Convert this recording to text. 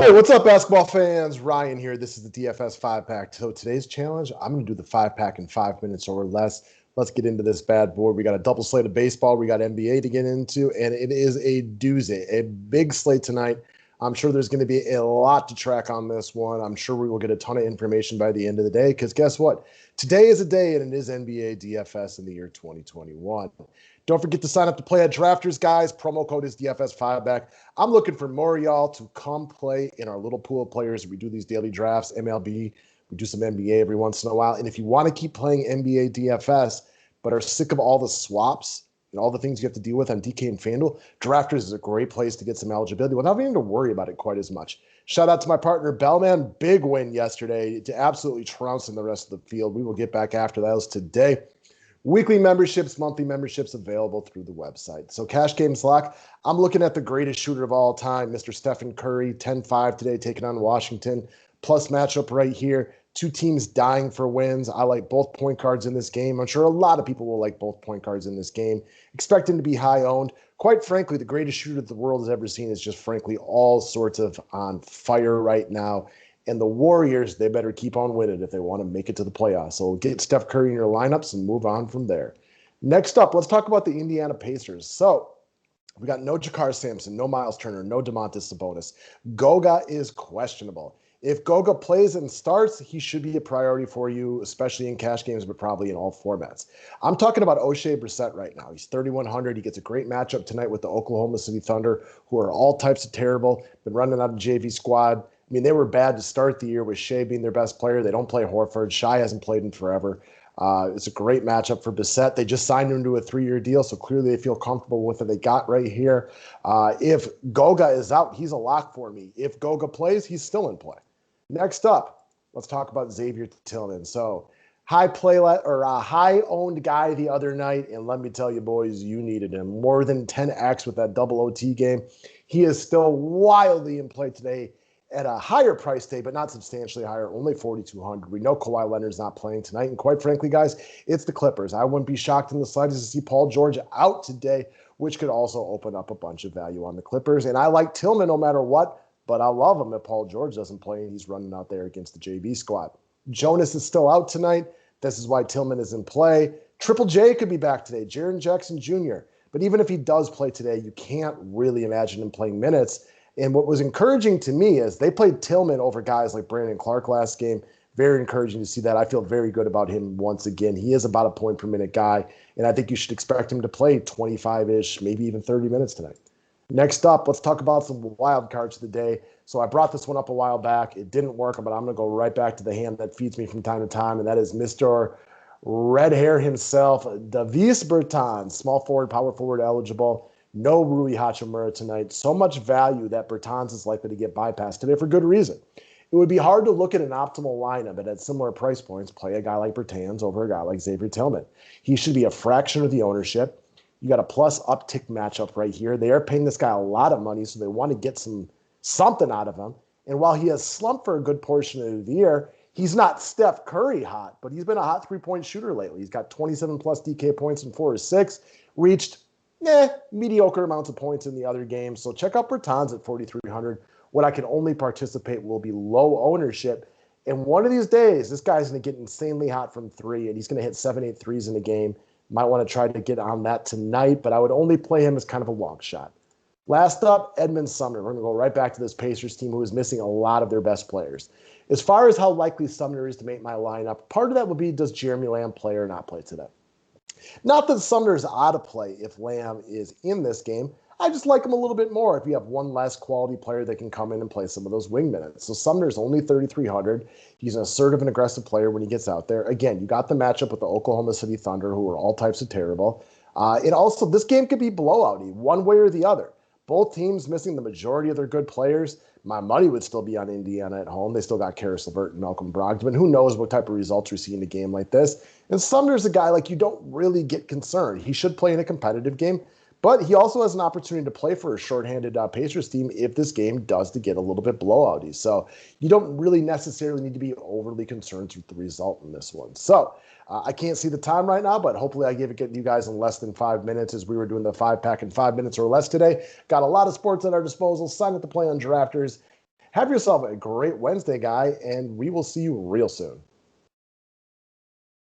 Hey, what's up, basketball fans? Ryan here. This is the DFS 5-pack. So today's challenge, I'm going to do the 5-pack in 5 minutes or less. Let's get into this bad boy. We got a double slate of baseball. We got NBA to get into, and it is a doozy, a big slate tonight. I'm sure there's going to be a lot to track on this one. I'm sure we will get a ton of information by the end of the day because guess what? Today is a day, and it is NBA DFS in the year 2021. Don't forget to sign up to play at Drafters, guys. Promo code is DFS5back. I'm looking for more of y'all to come play in our little pool of players. We do these daily drafts, MLB. We do some NBA every once in a while. And if you want to keep playing NBA DFS, but are sick of all the swaps and all the things you have to deal with on DK and FanDuel, Drafters is a great place to get some eligibility without having to worry about it quite as much. Shout out to my partner, Bellman. Big win yesterday to absolutely trouncing the rest of the field. We will get back after those today. Weekly memberships, monthly memberships available through the website. So Cash Games Lock, I'm looking at the greatest shooter of all time, Mr. Stephen Curry, 10-5 today, taking on Washington. Plus matchup right here. Two teams dying for wins. I like both point guards in this game. I'm sure a lot of people will like both point guards in this game. Expecting to be high owned. Quite frankly, the greatest shooter the world has ever seen is just frankly all sorts of on fire right now. And the Warriors, they better keep on winning if they want to make it to the playoffs. So get Steph Curry in your lineups and move on from there. Next up, let's talk about the Indiana Pacers. So we got no Jakar Sampson, no Miles Turner, no Domantas Sabonis. Goga is questionable. If Goga plays and starts, he should be a priority for you, especially in cash games, but probably in all formats. I'm talking about O'Shea Brissett right now. He's 3,100. He gets a great matchup tonight with the Oklahoma City Thunder, who are all types of terrible. Been running out of JV squad. I mean, they were bad to start the year with Shea being their best player. They don't play Horford. Shai hasn't played in forever. It's a great matchup for Brissett. They just signed him to a 3-year deal, so clearly they feel comfortable with what they got right here. If Goga is out, he's a lock for me. If Goga plays, he's still in play. Next up, let's talk about Xavier Tillman. So high-owned guy the other night, and let me tell you, boys, you needed him. More than 10x with that double OT game. He is still wildly in play today at a higher price tag, but not substantially higher, only 4,200. We know Kawhi Leonard's not playing tonight, and quite frankly, guys, it's the Clippers. I wouldn't be shocked in the slightest to see Paul George out today, which could also open up a bunch of value on the Clippers. And I like Tillman no matter what, but I love him if Paul George doesn't play and he's running out there against the JV squad. Jonas is still out tonight. This is why Tillman is in play. Triple J could be back today, Jaren Jackson Jr. But even if he does play today, you can't really imagine him playing minutes. And what was encouraging to me is they played Tillman over guys like Brandon Clark last game. Very encouraging to see that. I feel very good about him once again. He is about a point per minute guy, and I think you should expect him to play 25-ish, maybe even 30 minutes tonight. Next up, let's talk about some wild cards of the day. So I brought this one up a while back. It didn't work, but I'm going to go right back to the hand that feeds me from time to time, and that is Mr. Red Hair himself, Davis Bertans, small forward, power forward eligible. No Rui Hachimura tonight. So much value that Bertans is likely to get bypassed today for good reason. It would be hard to look at an optimal lineup and at similar price points, play a guy like Bertans over a guy like Xavier Tillman. He should be a fraction of the ownership. You got a plus uptick matchup right here. They are paying this guy a lot of money, so they want to get something out of him. And while he has slumped for a good portion of the year, he's not Steph Curry hot, but he's been a hot three-point shooter lately. He's got 27-plus DK points in 4 or 6, reached mediocre amounts of points in the other games. So check out Bertans at 4,300. What I can only participate will be low ownership. And one of these days, this guy's going to get insanely hot from 3, and he's going to hit 7-8 threes in a game. Might want to try to get on that tonight, but I would only play him as kind of a long shot. Last up, Edmond Sumner. We're going to go right back to this Pacers team who is missing a lot of their best players. As far as how likely Sumner is to make my lineup, part of that would be, does Jeremy Lamb play or not play today? Not that Sumner's out of play if Lamb is in this game. I just like him a little bit more if you have one less quality player that can come in and play some of those wing minutes. So Sumner's only 3,300. He's an assertive and aggressive player when he gets out there. Again, you got the matchup with the Oklahoma City Thunder, who are all types of terrible. And also, this game could be blowout-y, one way or the other. Both teams missing the majority of their good players. My money would still be on Indiana at home. They still got Karis LeVert and Malcolm Brogdon. Who knows what type of results we see in a game like this. And Sumner's a guy, like, you don't really get concerned. He should play in a competitive game, but he also has an opportunity to play for a shorthanded Pacers team if this game does to get a little bit blowout-y. So you don't really necessarily need to be overly concerned with the result in this one. So I can't see the time right now, but hopefully I gave it you guys in less than 5 minutes as we were doing the 5-pack in 5 minutes or less today. Got a lot of sports at our disposal. Sign up to play on Drafters. Have yourself a great Wednesday, guy, and we will see you real soon.